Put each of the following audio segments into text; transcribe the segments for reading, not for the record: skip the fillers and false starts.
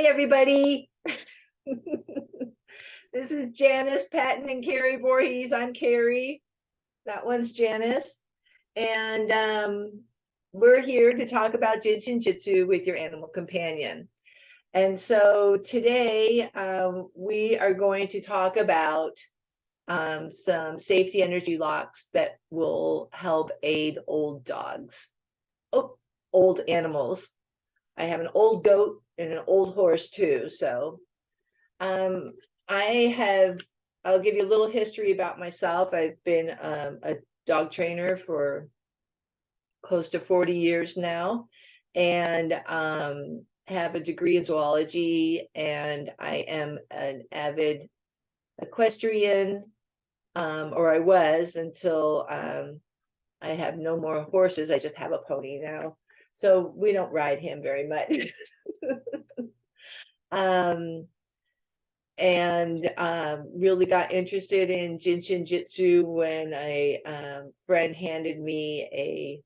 Hi, everybody. This is Janice, Patton, and Cary Voorhees. I'm Cary. That one's Janice. And we're here to talk about Jin Shin Jyutsu with your animal companion. And so today we are going to talk about some safety energy locks that will help aid old dogs. Oh, old animals. I have an old goat and an old horse too. So I'll give you a little history about myself. I've been a dog trainer for close to 40 years now, and have a degree in zoology, and I am an avid equestrian, or I was until I have no more horses. I just have a pony now. So we don't ride him very much. And really got interested in Jin Shin Jyutsu when a friend handed me a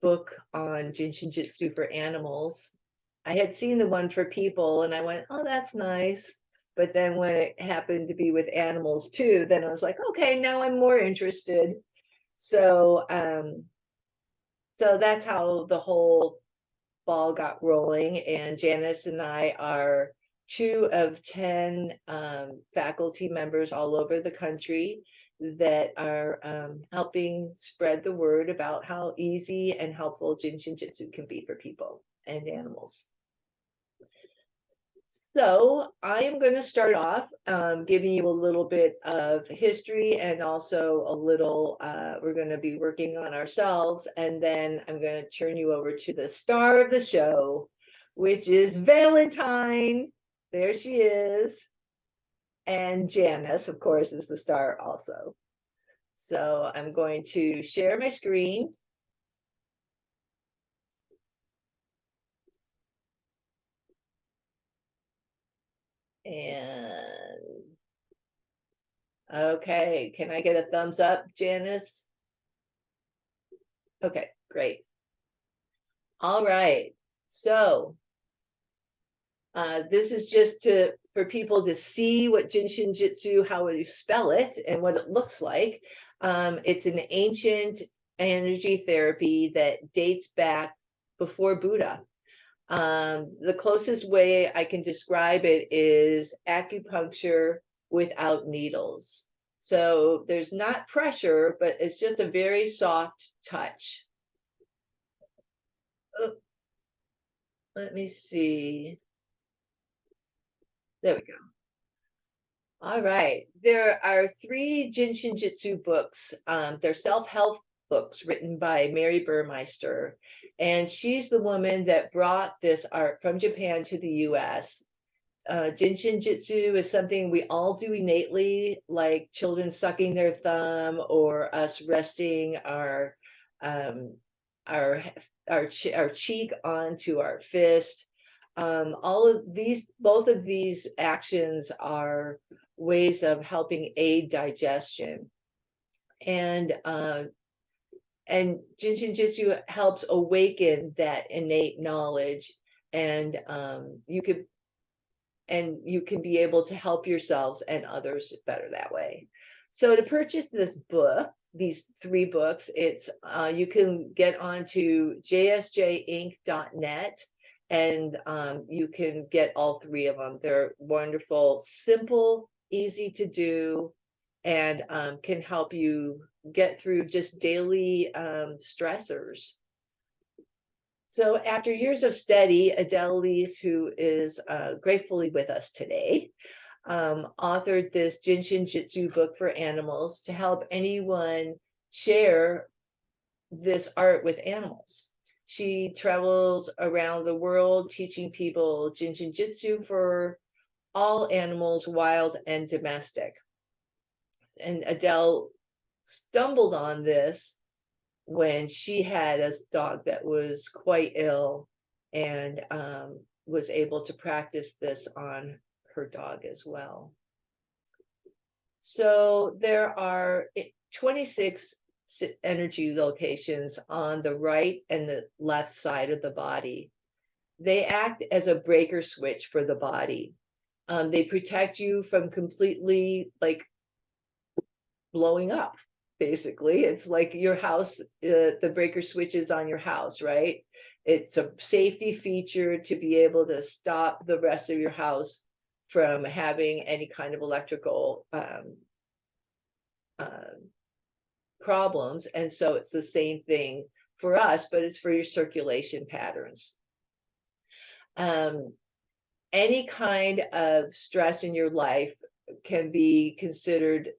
book on Jin Shin Jyutsu for animals. I had seen the one for people and I went, oh, that's nice. But then when it happened to be with animals too, then I was like, okay, now I'm more interested. So so that's how the whole ball got rolling. And Janice and I are 2 of 10 faculty members all over the country that are helping spread the word about how easy and helpful Jin Shin Jyutsu can be for people and animals. So I am going to start off giving you a little bit of history and also a little, we're going to be working on ourselves, and then I'm going to turn you over to the star of the show, which is Valentine. There she is. And Janice, of course, is the star also. So I'm going to share my screen. And okay, can I get a thumbs up, Janice? Okay, great. All right. So this is just for people to see what Jin Shin Jyutsu, how you spell it, and what it looks like. It's an ancient energy therapy that dates back before Buddha. The closest way I can describe it is acupuncture without needles. So there's not pressure, but it's just a very soft touch. Oh, let me see. There we go. All right. There are 3 Jin Shin Jyutsu books. They're self-help books written by Mary Burmeister. And she's the woman that brought this art from Japan to the US. Jin Shin Jyutsu is something we all do innately, like children sucking their thumb or us resting um, our cheek onto our fist. All of these, both of these actions are ways of helping aid digestion, and Jin Shin Jyutsu helps awaken that innate knowledge, and you can be able to help yourselves and others better that way. So to purchase this book, these 3 books, it's you can get onto jsjinc.net, and you can get all 3 of them. They're wonderful, simple, easy to do, and can help you get through just daily stressors. So after years of study, Adele Lees, who is gratefully with us today, authored this Jin Shin Jyutsu book for animals to help anyone share this art with animals. She travels around the world teaching people Jin Shin Jyutsu for all animals, wild and domestic. And Adele stumbled on this when she had a dog that was quite ill, and was able to practice this on her dog as well. So there are 26 energy locations on the right and the left side of the body. they act as a breaker switch for the body. They protect you from completely like blowing up. Basically, it's like your house, the breaker switch is on your house, right? It's a safety feature to be able to stop the rest of your house from having any kind of electrical problems. And so it's the same thing for us, but it's for your circulation patterns. Any kind of stress in your life can be considered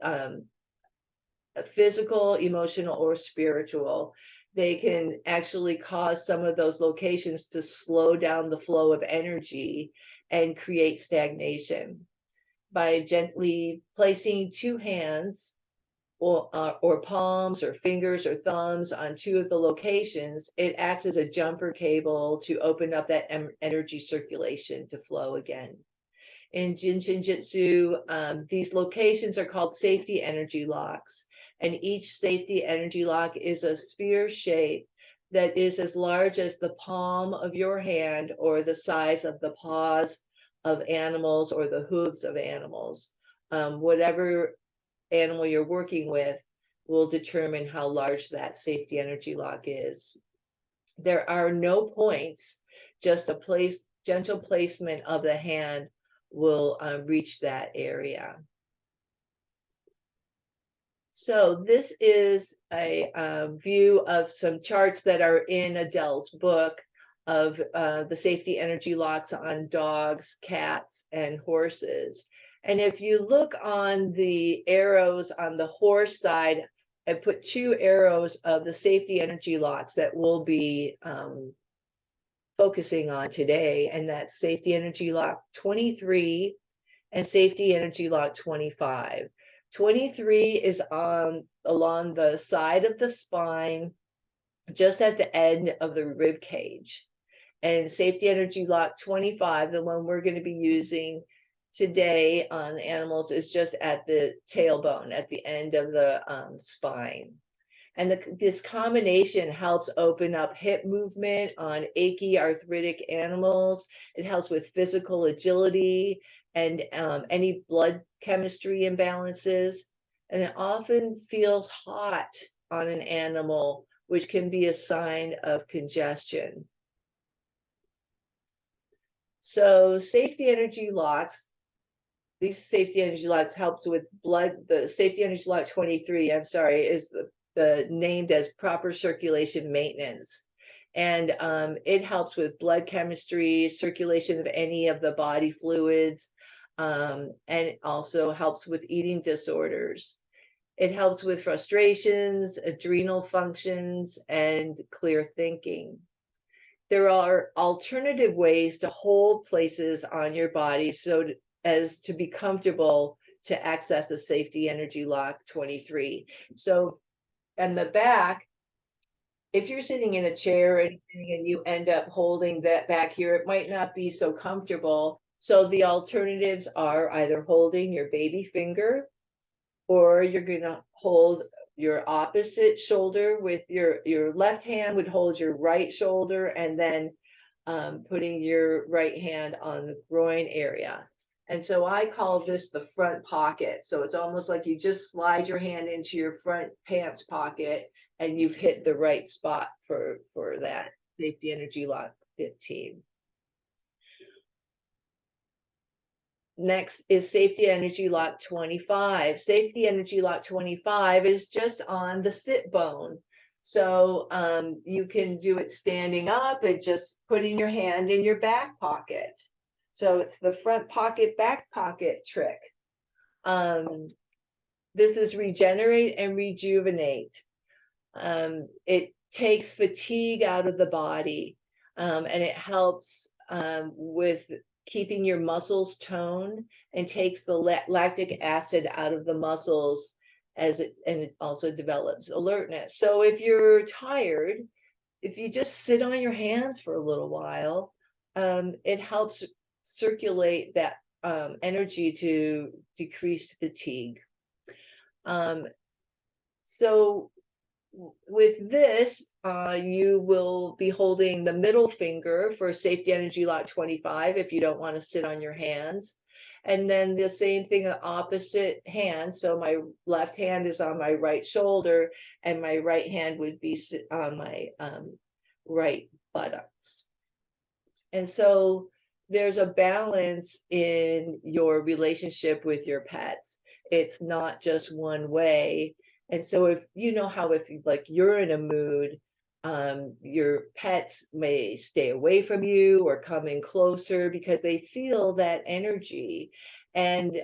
physical, emotional, or spiritual. They can actually cause some of those locations to slow down the flow of energy and create stagnation. By gently placing two hands or palms or fingers or thumbs on two of the locations, it acts as a jumper cable to open up that energy circulation to flow again. In Jin Shin Jyutsu, these locations are called safety energy locks, and each safety energy lock is a sphere shape that is as large as the palm of your hand or the size of the paws of animals or the hooves of animals. Whatever animal you're working with will determine how large that safety energy lock is. There are no points, just a gentle placement of the hand will reach that area. So this is a view of some charts that are in Adele's book of the safety energy locks on dogs, cats, and horses. And if you look on the arrows on the horse side, I put two arrows of the safety energy locks that we'll be focusing on today, and that's safety energy lock 23 and safety energy lock 25. 23 is along the side of the spine, just at the end of the rib cage. And safety energy lock 25, the one we're going to be using today on animals, is just at the tailbone, at the end of the spine. And this combination helps open up hip movement on achy arthritic animals. It helps with physical agility and any blood chemistry imbalances. And it often feels hot on an animal, which can be a sign of congestion. So safety energy locks, these safety energy locks helps with blood. The safety energy lock 23, I'm sorry, is the named as proper circulation maintenance. And it helps with blood chemistry, circulation of any of the body fluids, and it also helps with eating disorders. It helps with frustrations, adrenal functions, and clear thinking. There are alternative ways to hold places on your body so as to be comfortable to access the safety energy lock 23. So in the back, if you're sitting in a chair and you end up holding that back here, it might not be so comfortable. So the alternatives are either holding your baby finger, or you're going to hold your opposite shoulder with your left hand would hold your right shoulder, and then putting your right hand on the groin area. And so I call this the front pocket. So it's almost like you just slide your hand into your front pants pocket and you've hit the right spot for that safety energy lock 15. Next is safety energy lock 25. Safety energy lock 25 is just on the sit bone. So you can do it standing up and just putting your hand in your back pocket. So it's the front pocket, back pocket trick. This is regenerate and rejuvenate. It takes fatigue out of the body, and it helps with keeping your muscles toned, and takes the lactic acid out of the muscles and it also develops alertness. So if you're tired, if you just sit on your hands for a little while, it helps circulate that energy to decrease fatigue. So with this, you will be holding the middle finger for safety energy lock 25 if you don't want to sit on your hands. And then the same thing, the opposite hand. So my left hand is on my right shoulder, and my right hand would be on my right buttocks. And so there's a balance in your relationship with your pets. It's not just one way. And so if you know how, if like you're in a mood, your pets may stay away from you or come in closer because they feel that energy. And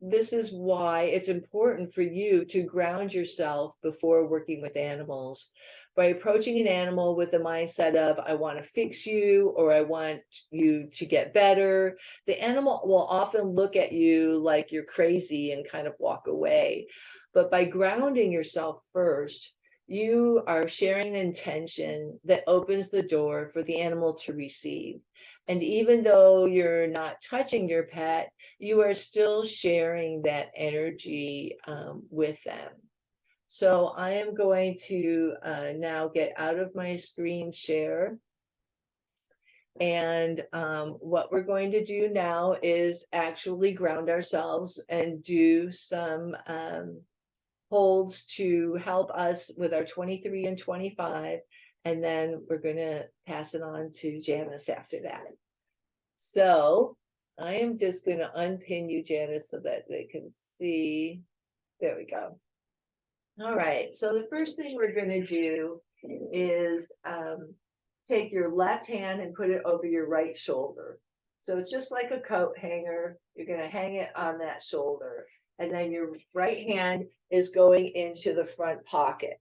this is why it's important for you to ground yourself before working with animals. By approaching an animal with the mindset of, I want to fix you, or I want you to get better, the animal will often look at you like you're crazy and kind of walk away. But by grounding yourself first, you are sharing an intention that opens the door for the animal to receive. And even though you're not touching your pet, you are still sharing that energy with them. So I am going to now get out of my screen share. And what we're going to do now is actually ground ourselves and do some holds to help us with our 23 and 25. And then we're going to pass it on to Janice after that. So I am just going to unpin you, Janice, so that they can see. There we go. All right. So the first thing we're going to do is take your left hand and put it over your right shoulder. So it's just like a coat hanger. You're going to hang it on that shoulder. And then your right hand is going into the front pocket.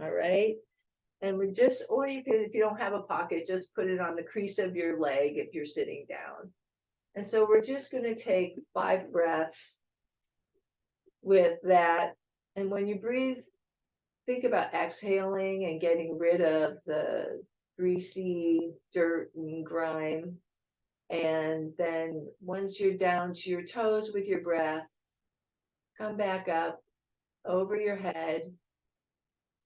All right. And we just, or you can, if you don't have a pocket, just put it on the crease of your leg if you're sitting down. And so we're just going to take 5 breaths with that. And when you breathe, think about exhaling and getting rid of the greasy dirt and grime. And then once you're down to your toes with your breath, come back up over your head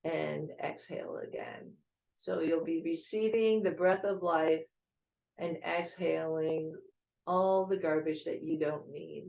and exhale again. So you'll be receiving the breath of life and exhaling all the garbage that you don't need.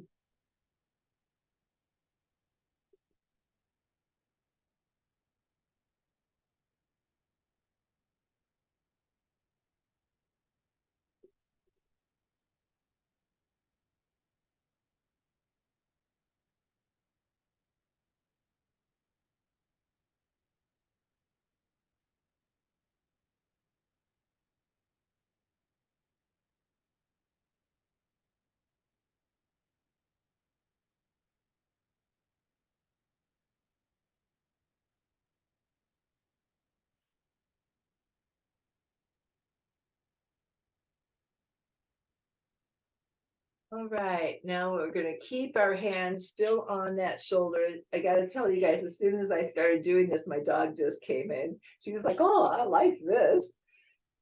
All right, now we're going to keep our hands still on that shoulder. I got to tell you guys, as soon as I started doing this, my dog just came in. She was like, oh, I like this.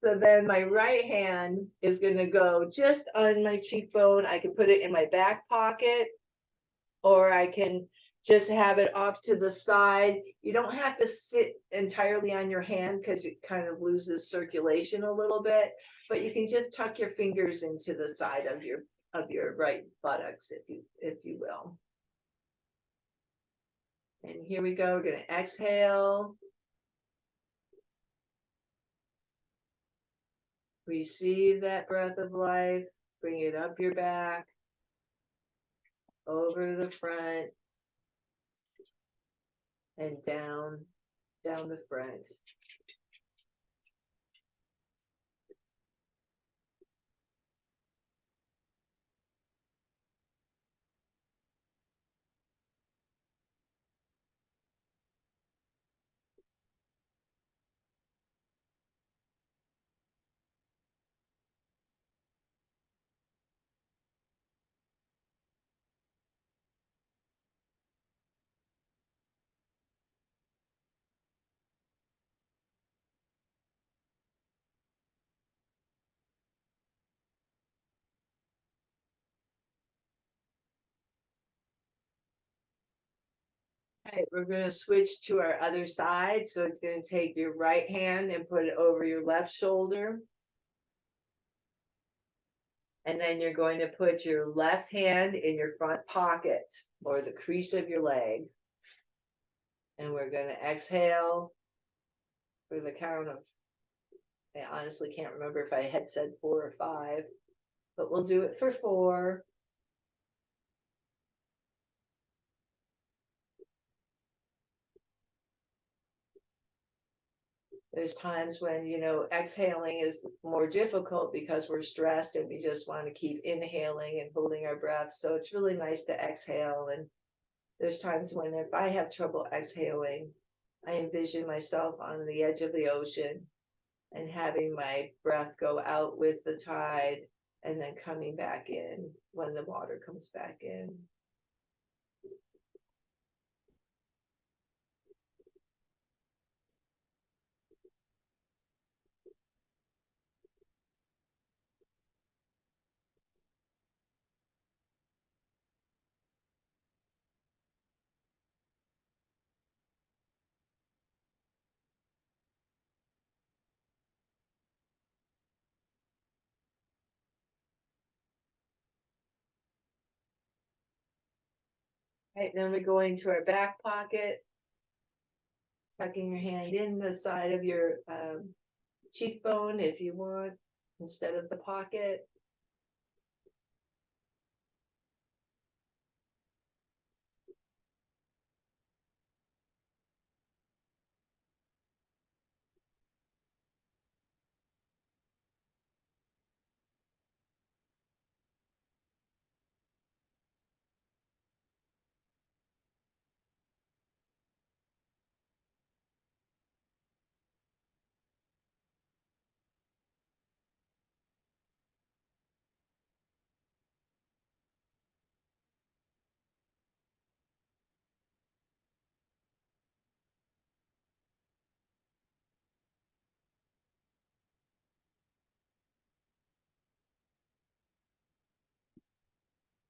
So then my right hand is going to go just on my cheekbone. I can put it in my back pocket, or I can just have it off to the side. You don't have to sit entirely on your hand because it kind of loses circulation a little bit, but you can just tuck your fingers into the side of your right buttocks, if you will. And here we go. We're going to exhale. Receive that breath of life. Bring it up your back, over the front, and down the front. right, we're going to switch to our other side. So it's going to take your right hand and put it over your left shoulder. And then you're going to put your left hand in your front pocket or the crease of your leg. And we're going to exhale for the count of, I honestly can't remember if I had said 4 or 5, but we'll do it for 4. There's times when, exhaling is more difficult because we're stressed and we just want to keep inhaling and holding our breath. So it's really nice to exhale. And there's times when if I have trouble exhaling, I envision myself on the edge of the ocean and having my breath go out with the tide and then coming back in when the water comes back in. Right, then we go into our back pocket, tucking your hand in the side of your cheekbone if you want, instead of the pocket.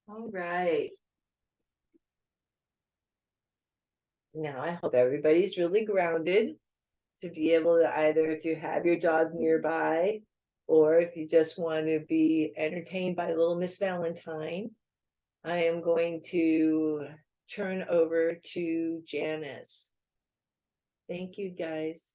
All right. Now I hope everybody's really grounded to be able to either, if you have your dog nearby, or if you just want to be entertained by little Miss Valentine, I am going to turn over to Janice. Thank you, guys.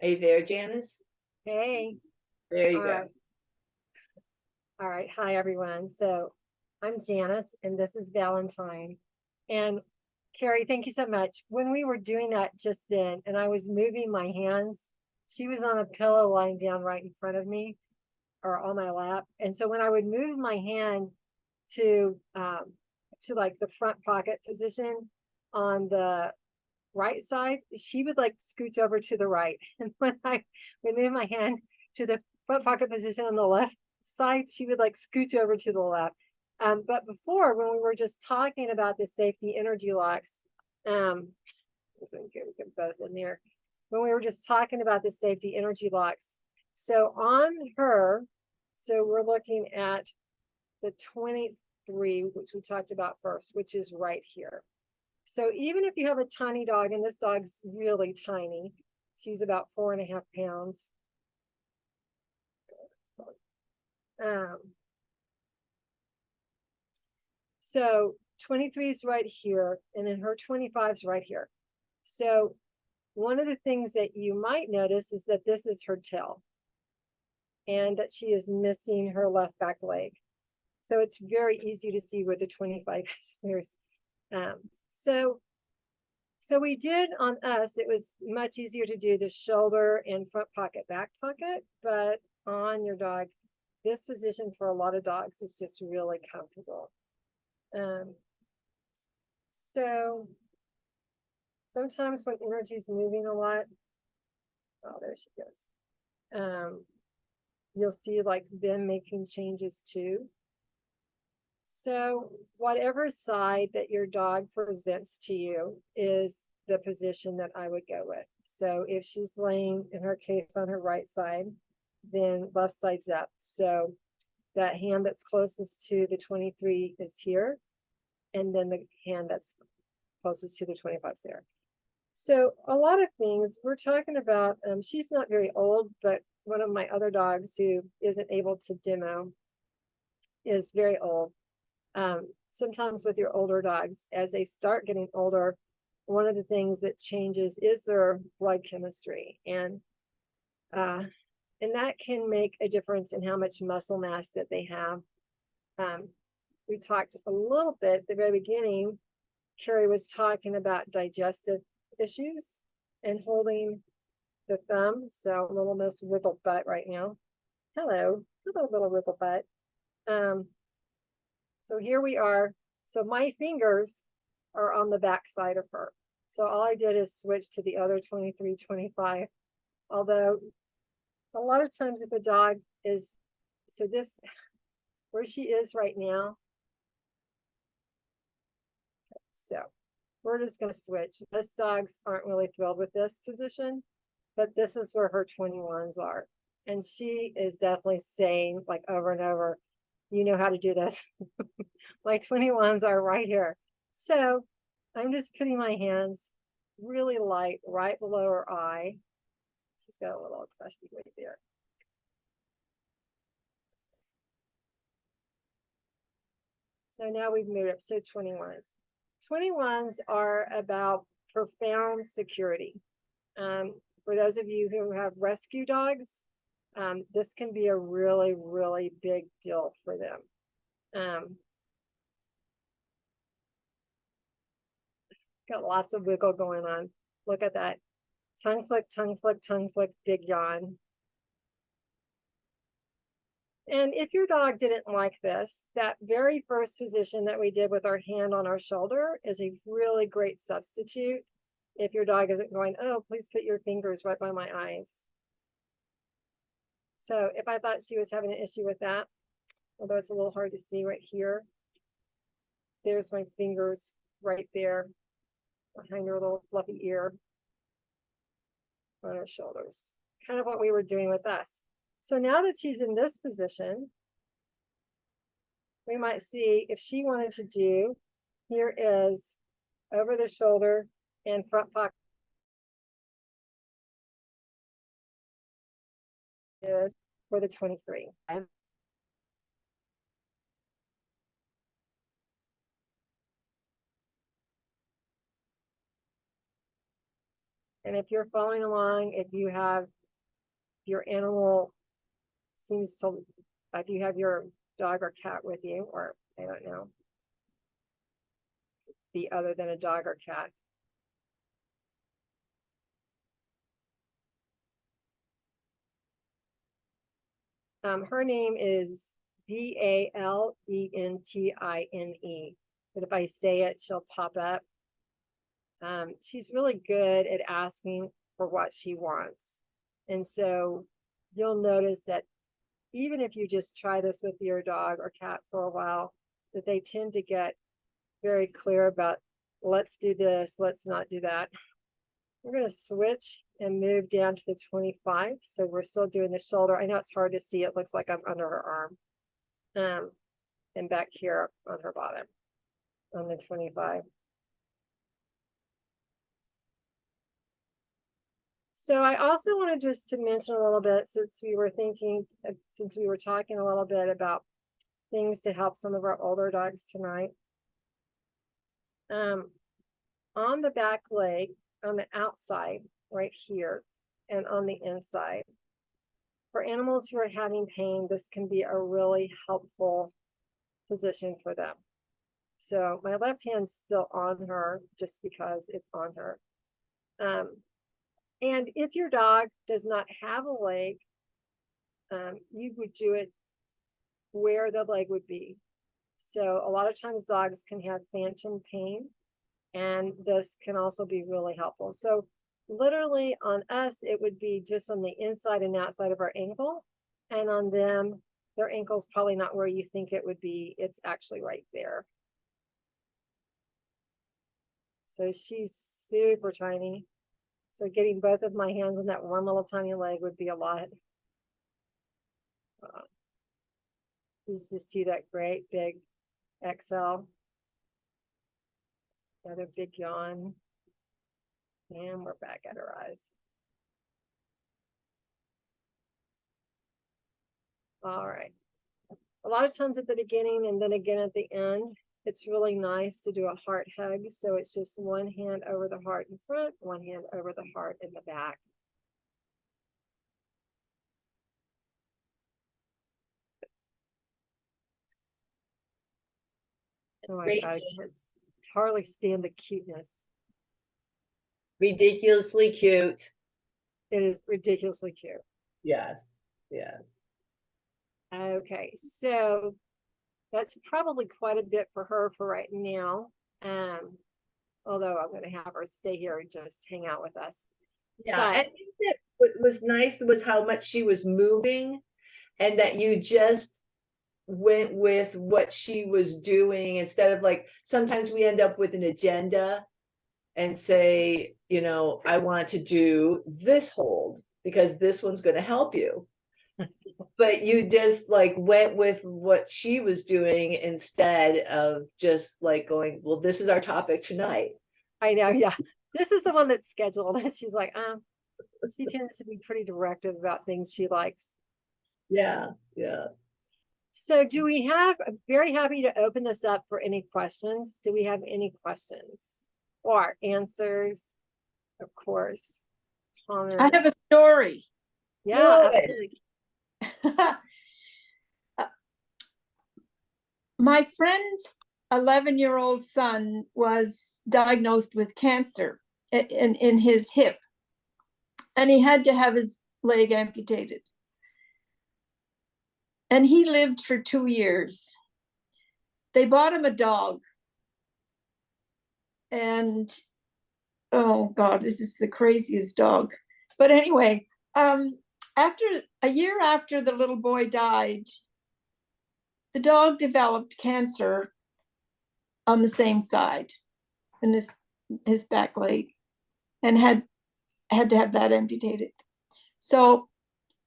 Are you there, Janice? Hey. There you go. All right. Hi, everyone. So I'm Janice, and this is Valentine. And Cary, thank you so much. When we were doing that just then, and I was moving my hands, she was on a pillow lying down right in front of me or on my lap. And so when I would move my hand to like the front pocket position on the right side, she would like scooch over to the right. And when I would move my hand to the front pocket position on the left side, she would like scooch over to the left. But before, when we were just talking about the safety energy locks, so we get both in there. When we were just talking about the safety energy locks, so on her, so we're looking at the 23, which we talked about first, which is right here. So even if you have a tiny dog, and this dog's really tiny, she's about 4.5 pounds. So 23 is right here, and then her 25 is right here. So one of the things that you might notice is that this is her tail, and that she is missing her left back leg. So it's very easy to see where the 25 is. There's so we did on us, it was much easier to do the shoulder and front pocket, back pocket, but on your dog, this position for a lot of dogs is just really comfortable. So sometimes when energy is moving a lot, oh, there she goes. You'll see like them making changes too. So whatever side that your dog presents to you is the position that I would go with. So if she's laying, in her case, on her right side, then left side's up. So that hand that's closest to the 23 is here. And then the hand that's closest to the 25 is there. So a lot of things we're talking about, she's not very old, but one of my other dogs who isn't able to demo is very old. Sometimes with your older dogs, as they start getting older, one of the things that changes is their blood chemistry. And that can make a difference in how much muscle mass that they have. We talked a little bit at the very beginning. Cary was talking about digestive issues and holding the thumb. So little Miss Wiggle Butt right now. Hello, little Wiggle Butt. So here we are. So my fingers are on the back side of her. So all I did is switch to the other 23, 25. Although a lot of times if a dog is, so this, where she is right now. So we're just going to switch. Most dogs aren't really thrilled with this position, but this is where her 21s are. And she is definitely saying like over and over, you know how to do this. My 21s are right here. So I'm just putting my hands really light right below her eye. She's got a little crusty right there. So now we've moved up. So 21s. 21s are about profound security. For those of you who have rescue dogs, this can be a really, really big deal for them. Got lots of wiggle going on. Look at that. Tongue flick, tongue flick, tongue flick, big yawn. And if your dog didn't like this, that very first position that we did with our hand on our shoulder is a really great substitute. If your dog isn't going, oh, please put your fingers right by my eyes. So if I thought she was having an issue with that, although it's a little hard to see right here, there's my fingers right there behind her little fluffy ear on her shoulders. Kind of what we were doing with us. So now that she's in this position, we might see if she wanted to do, here is over the shoulder and front pocket is for the 23. And if you're following along, if you have your animal seems to, if you have your dog or cat with you, or I don't know, be other than a dog or cat. Her name is Valentine, but if I say it, she'll pop up. She's really good at asking for what she wants. And so you'll notice that even if you just try this with your dog or cat for a while, that they tend to get very clear about, let's do this, let's not do that. We're going to switch and move down to the 25. So we're still doing the shoulder. I know it's hard to see. It looks like I'm under her arm. And back here on her bottom on the 25. So I also wanted just to mention a little bit, since we were talking a little bit about things to help some of our older dogs tonight. On the back leg, on the outside, right here, and on the inside. For animals who are having pain, this can be a really helpful position for them. So my left hand's still on her just because it's on her. And if your dog does not have a leg, you would do it where the leg would be. So a lot of times dogs can have phantom pain, and this can also be really helpful. So literally on us, it would be just on the inside and outside of our ankle, and on them, their ankle's probably not where you think it would be. It's actually right there. So she's super tiny. So getting both of my hands on that one little tiny leg would be a lot. You just see that great big exhale. Another big yawn. And we're back at her eyes. All right. A lot of times at the beginning and then again at the end, it's really nice to do a heart hug. So it's just one hand over the heart in front, one hand over the heart in the back. Oh my Great, God, I Jen. can't hardly stand the cuteness. Ridiculously cute. It is ridiculously cute. Yes, yes. Okay, so that's probably quite a bit for her for right now. Although I'm going to have her stay here and just hang out with us. Yeah, But I think that what was nice was how much she was moving, and that you just went with what she was doing instead of, like, sometimes we end up with an agenda and say, you know, I want to do this hold because this one's going to help you. But you just like went with what she was doing instead of just like going, well, this is our topic tonight. I know, yeah. This is the one that's scheduled. She's like, she tends to be pretty directive about things she likes. Yeah, yeah. So do we have, I'm very happy to open this up for any questions. Do we have any questions or answers? Of course. Comments? I have a story. Yeah, Good. absolutely. My friend's 11-year-old son was diagnosed with cancer in his hip, and he had to have his leg amputated. And he lived for 2 years. They bought him a dog. And oh God, this is the craziest dog. But anyway, after a year after the little boy died, the dog developed cancer on the same side in his back leg, and had to have that amputated. So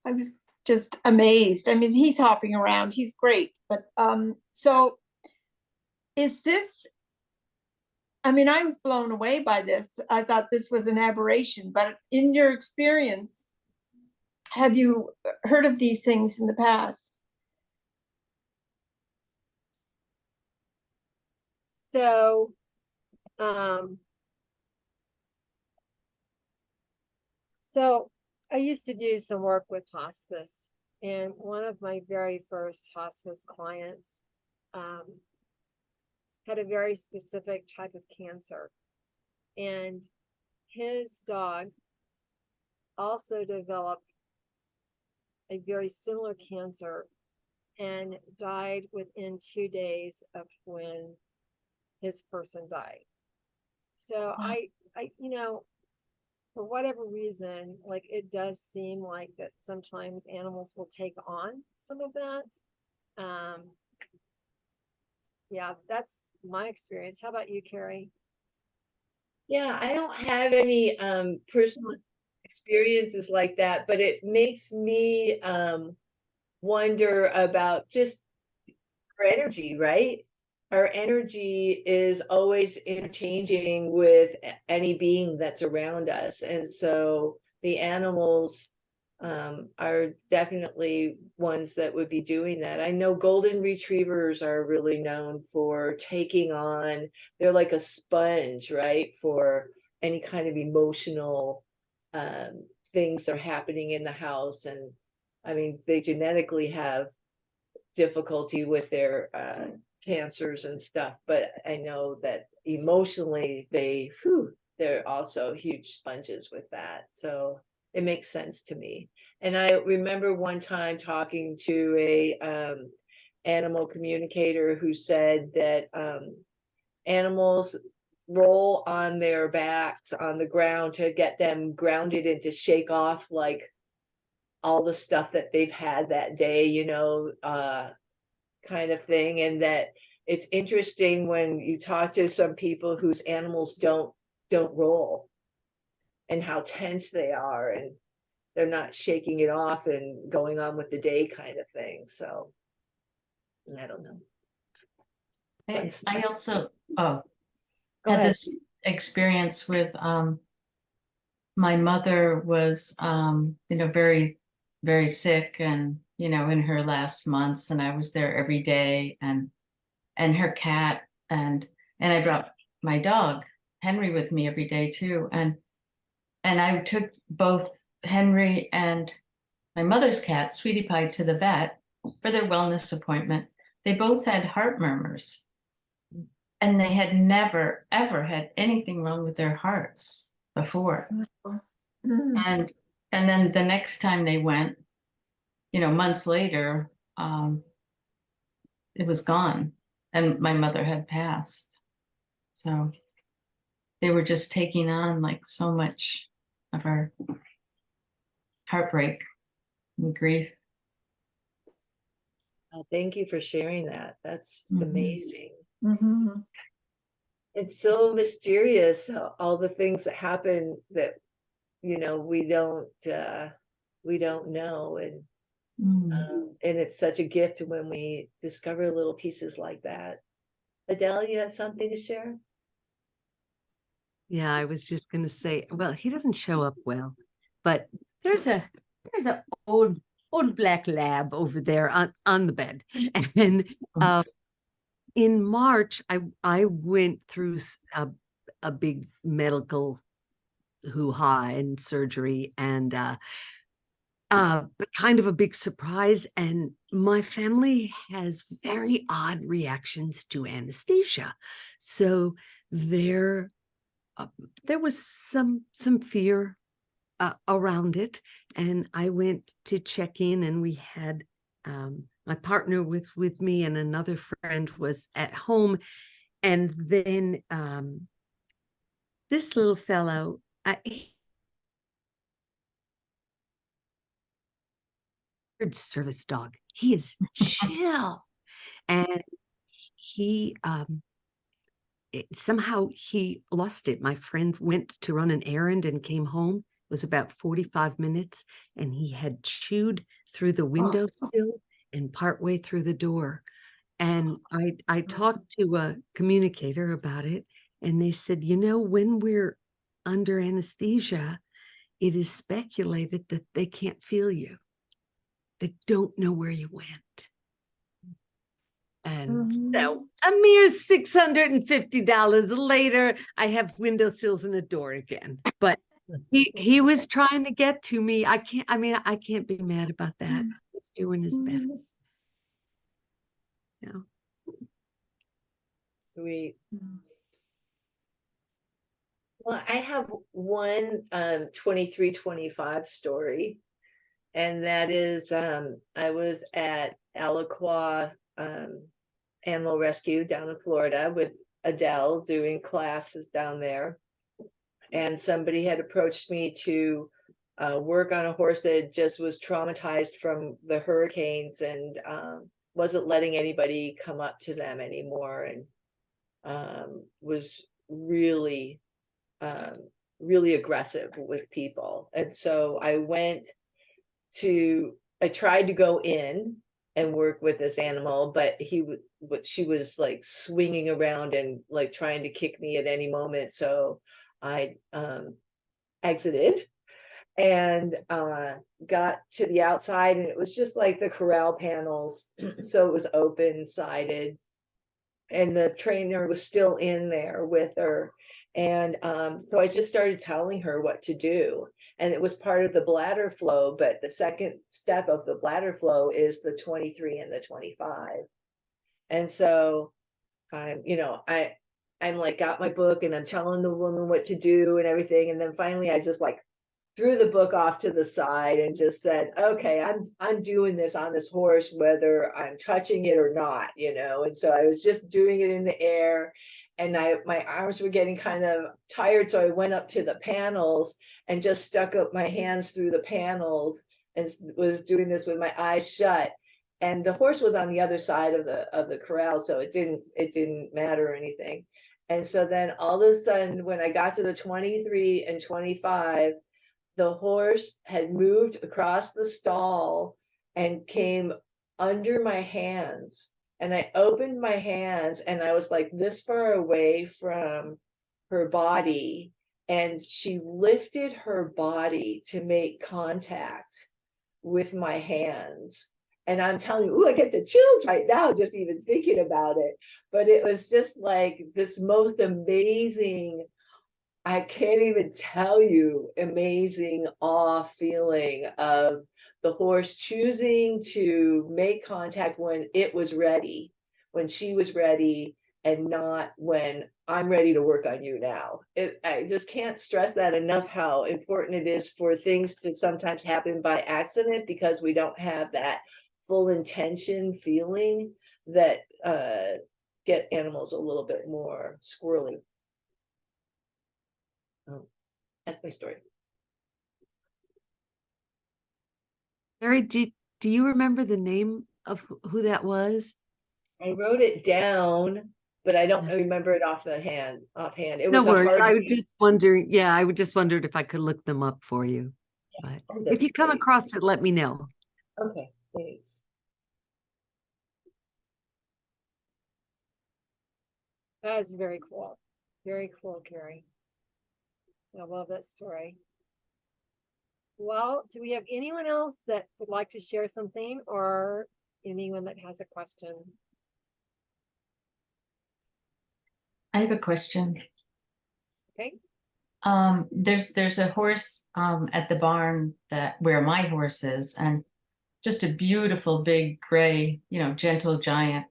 I was just amazed. I mean, he's hopping around, he's great, but so is this, I mean, I was blown away by this. I thought this was an aberration, but in your experience, have you heard of these things in the past? So, so I used to do some work with hospice, and one of my very first hospice clients had a very specific type of cancer, and his dog also developed a very similar cancer and died within 2 days of when his person died. So I, you know, for whatever reason, like it does seem like that sometimes animals will take on some of that. Yeah, that's my experience. How about you, Cary? Yeah, I don't have any personal experiences like that, but it makes me wonder about just our energy, right? Our energy is always interchanging with any being that's around us. And so the animals are definitely ones that would be doing that. I know golden retrievers are really known for taking on, they're like a sponge, right? For any kind of emotional things that are happening in the house. And I mean, they genetically have difficulty with their cancers and stuff, but I know that emotionally they're also huge sponges with that. So it makes sense to me. And I remember one time talking to a animal communicator who said that animals roll on their backs on the ground to get them grounded and to shake off like all the stuff that they've had that day, you know, kind of thing. And that it's interesting when you talk to some people whose animals don't roll, and how tense they are, and they're not shaking it off and going on with the day kind of thing. So I don't know. I also Go had ahead. this experience with my mother was very, very sick, and in her last months, and I was there every day, and her cat, and I brought my dog Henry with me every day too, and I took both Henry and my mother's cat Sweetie Pie to the vet for their wellness appointment. They both had heart murmurs, and they had never ever had anything wrong with their hearts before. And then the next time they went, months later, it was gone, and my mother had passed. So they were just taking on like so much of our heartbreak and grief. Thank you for sharing that. That's just amazing. Mm-hmm. It's so mysterious, all the things that happen that we don't know, and it's such a gift when we discover little pieces like that. Adele, you have something to share? Yeah, I was just going to say, well, he doesn't show up well, but there's a old black lab over there on the bed. And in March, I went through a big medical hoo-ha and surgery, and but kind of a big surprise. And my family has very odd reactions to anesthesia, so there was some fear around it, and I went to check in, and we had my partner with me, and another friend was at home, and then this little fellow, service dog, he is chill, and he somehow he lost it. My friend went to run an errand and came home. It was about 45 minutes, and he had chewed through the windowsill and partway through the door. And I talked to a communicator about it, and they said, when we're under anesthesia, it is speculated that they can't feel you. They don't know where you went. And so a mere $650 later, I have windowsills and a door again. But he was trying to get to me. I can't be mad about that. He's doing his best. Yeah. Sweet. Well, I have one 2325 story, and that is I was at Aliqua Animal Rescue down in Florida with Adele doing classes down there, and somebody had approached me to work on a horse that just was traumatized from the hurricanes, and wasn't letting anybody come up to them anymore, and was really really aggressive with people. And so I tried to go in and work with this animal, but she was like swinging around and like trying to kick me at any moment. So I exited and got to the outside, and it was just like the corral panels. So it was open sided, and the trainer was still in there with her. And so I just started telling her what to do. And it was part of the bladder flow, but the second step of the bladder flow is the 23 and the 25. And so I'm like got my book, and I'm telling the woman what to do and everything. And then finally I just like threw the book off to the side and just said, okay, I'm doing this on this horse, whether I'm touching it or not, And so I was just doing it in the air, and my arms were getting kind of tired. So I went up to the panels and just stuck up my hands through the panels and was doing this with my eyes shut. And the horse was on the other side of the corral, so it didn't matter or anything. And so then all of a sudden, when I got to the 23 and 25, the horse had moved across the stall and came under my hands. And I opened my hands and I was like this far away from her body. And she lifted her body to make contact with my hands. And I'm telling you, ooh, I get the chills right now just even thinking about it. But it was just like this most amazing, I can't even tell you, amazing awe feeling of the horse choosing to make contact when it was ready, when she was ready, and not when I'm ready to work on you now. I just can't stress that enough, how important it is for things to sometimes happen by accident because we don't have that full intention feeling that get animals a little bit more squirrely. That's my story. Cary, do you remember the name of who that was? I wrote it down, but I don't remember it offhand. It No was a worries. hard I was name. just wondering. Yeah, I would just wondered if I could look them up for you. But Oh, if that's you come great. across it, let me know. Okay, thanks. That is very cool. Very cool, Cary. I love that story. Well, do we have anyone else that would like to share something, or anyone that has a question? I have a question. Okay. There's a horse at the barn where my horse is, and just a beautiful big gray, gentle giant.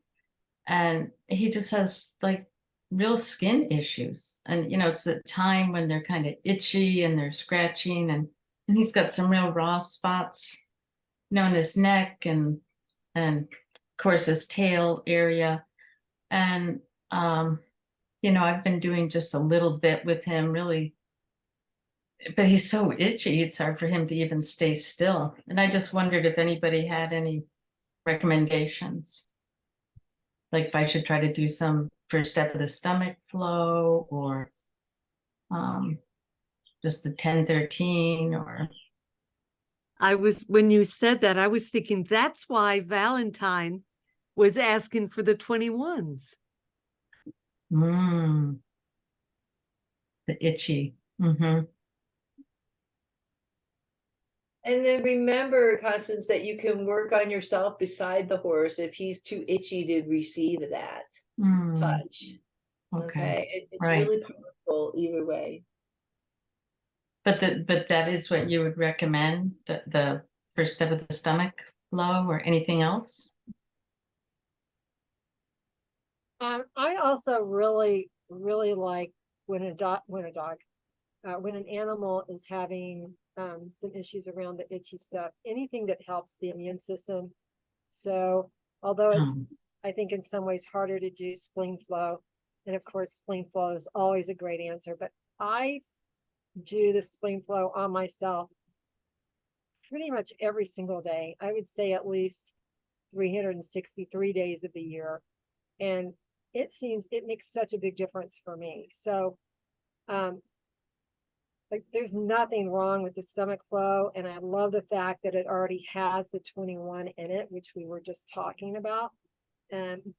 And he just has like real skin issues. And it's the time when they're kind of itchy and they're scratching, and he's got some real raw spots, on his neck and of course his tail area. And I've been doing just a little bit with him, really, but he's so itchy, it's hard for him to even stay still. And I just wondered if anybody had any recommendations, like if I should try to do some first step of the stomach flow, or just the 10-13, or When you said that, I was thinking that's why Valentine was asking for the 21s. the itchy. And then remember, Constance, that you can work on yourself beside the horse if he's too itchy to receive that touch. Okay, it's Right. really powerful either way. But that is what you would recommend, the first step of the stomach flow, or anything else? I also really, really like when an animal is having some issues around the itchy stuff, anything that helps the immune system. So although it's, I think in some ways harder to do spleen flow, and of course spleen flow is always a great answer, but I do the spleen flow on myself pretty much every single day. I would say at least 363 days of the year. And it makes such a big difference for me. So, like there's nothing wrong with the stomach flow. And I love the fact that it already has the 21 in it, which we were just talking about.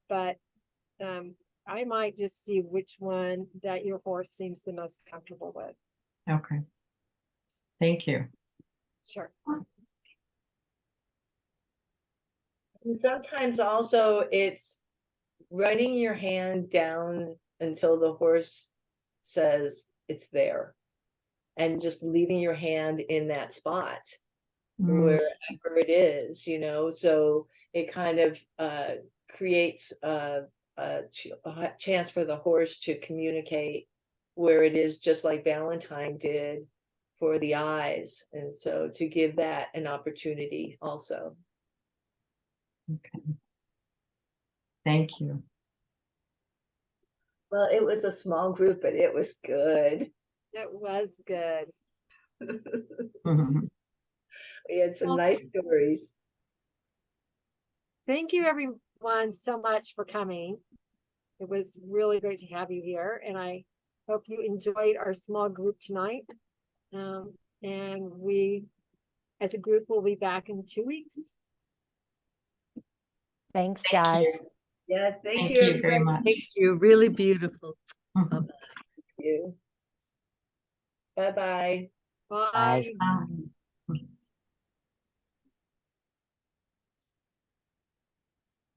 But I might just see which one that your horse seems the most comfortable with. Okay. Thank you. Sure. And sometimes also it's running your hand down until the horse says it's there, and just leaving your hand in that spot wherever it is, so it kind of creates a chance for the horse to communicate where it is, just like Valentine did for the eyes. And so to give that an opportunity also. Okay. Thank you. Well, it was a small group, but it was good. It was good. We had some Well, nice stories. Thank you everyone so much for coming. It was really great to have you here, and I hope you enjoyed our small group tonight. And we, as a group, will be back in 2 weeks. Thanks, Thank you. guys. Yes, thank Thank you. you very everybody. much. Thank you. Really beautiful. Mhm. Thank you. Bye-bye. Bye. Bye.